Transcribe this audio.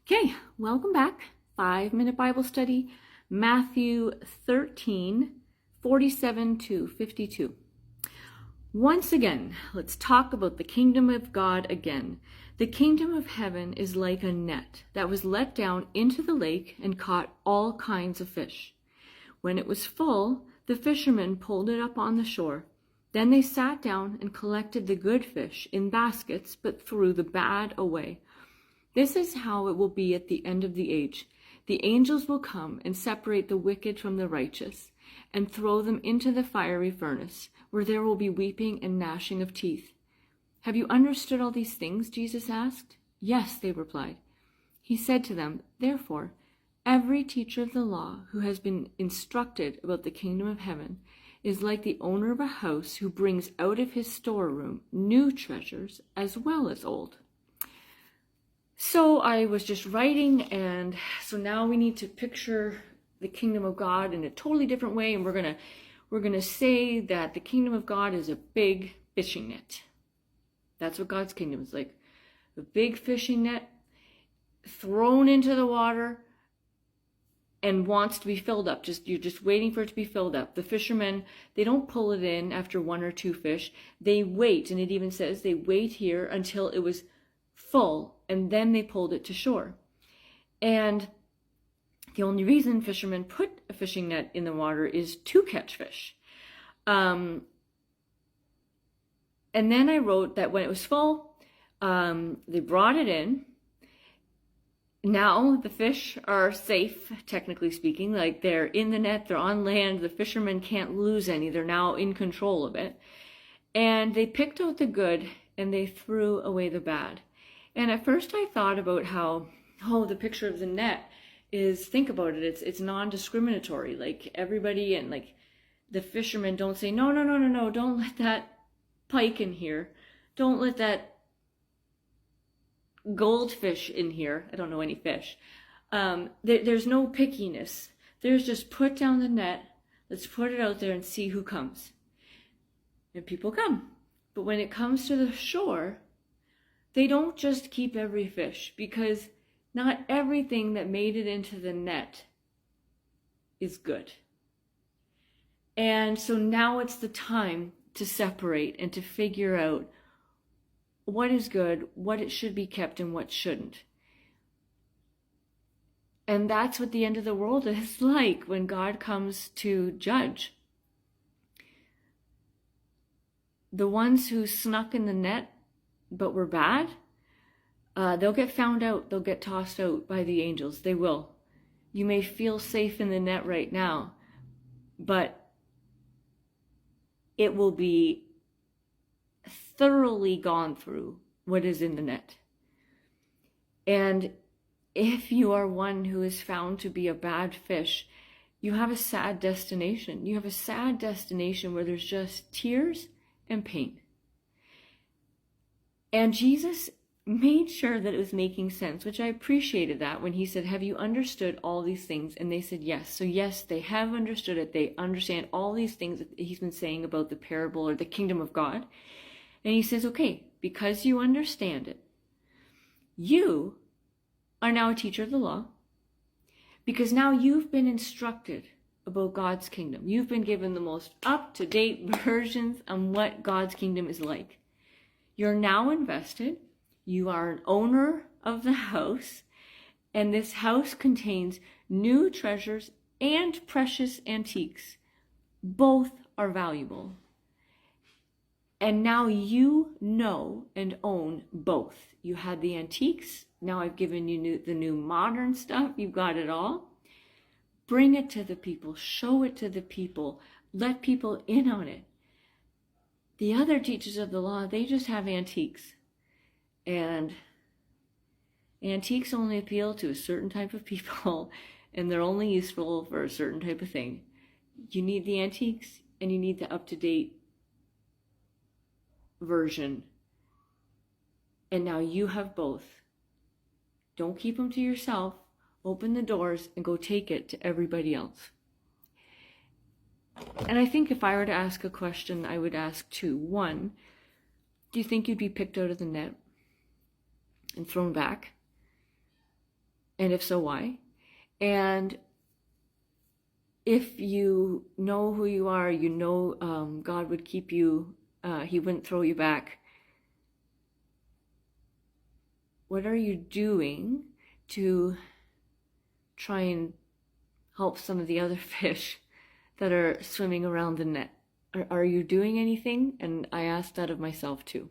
Okay, welcome back. 5-minute Bible study, Matthew 13, 47 to 52. Once again, let's talk about the kingdom of God again. The kingdom of heaven is like a net that was let down into the lake and caught all kinds of fish. When it was full, the fishermen pulled it up on the shore. Then they sat down and collected the good fish in baskets, but threw the bad away. This is how it will be at the end of the age. The angels will come and separate the wicked from the righteous, and throw them into the fiery furnace, where there will be weeping and gnashing of teeth. Have you understood all these things? Jesus asked. Yes, they replied. He said to them, therefore, every teacher of the law who has been instructed about the kingdom of heaven is like the owner of a house who brings out of his storeroom new treasures as well as old. So I was just writing, and so now we need to picture the kingdom of God in a totally different way, and we're gonna say that the kingdom of God is a big fishing net. That's what God's kingdom is like. A big fishing net thrown into the water and wants to be filled up. You're just waiting for it to be filled up. The fishermen, they don't pull it in after one or two fish. They wait, and it even says they wait here until it was full, and then they pulled it to shore. And the only reason fishermen put a fishing net in the water is to catch fish. And then I wrote that when it was full, they brought it in. Now the fish are safe, technically speaking, like they're in the net, they're on land, the fishermen can't lose any, they're now in control of it. And they picked out the good and they threw away the bad. And at first I thought about how, the picture of the net is, think about it, it's non-discriminatory. Like everybody, and like the fishermen don't say, no, don't let that pike in here. Don't let that goldfish in here. I don't know any fish. There's no pickiness. There's just put down the net. Let's put it out there and see who comes. And people come. But when it comes to the shore, they don't just keep every fish, because not everything that made it into the net is good. And so now it's the time to separate and to figure out what is good, what it should be kept, and what shouldn't. And that's what the end of the world is like when God comes to judge. The ones who snuck in the net but were bad, they'll get found out, they'll get tossed out by the angels. They will. You may feel safe in the net right now, but it will be thoroughly gone through what is in the net. And if you are one who is found to be a bad fish, you have a sad destination. You have a sad destination where there's just tears and pain. And Jesus made sure that it was making sense, which I appreciated that when he said, have you understood all these things? And they said, yes. So yes, they have understood it. They understand all these things that he's been saying about the parable or the kingdom of God. And he says, okay, because you understand it, you are now a teacher of the law, because now you've been instructed about God's kingdom. You've been given the most up-to-date versions on what God's kingdom is like. You're now invested. You are an owner of the house, and this house contains new treasures and precious antiques. Both are valuable. And now you know and own both. You had the antiques. Now I've given you the new modern stuff. You've got it all. Bring it to the people. Show it to the people. Let people in on it. The other teachers of the law, they just have antiques. And antiques only appeal to a certain type of people, and they're only useful for a certain type of thing. You need the antiques, and you need the up-to-date version. And now you have both. Don't keep them to yourself. Open the doors and go take it to everybody else. And I think if I were to ask a question, I would ask two. One, do you think you'd be picked out of the net and thrown back? And if so, why? And if you know who you are, you know God would keep you, He wouldn't throw you back. What are you doing to try and help some of the other fish that are swimming around the net? Are you doing anything? And I ask that of myself too.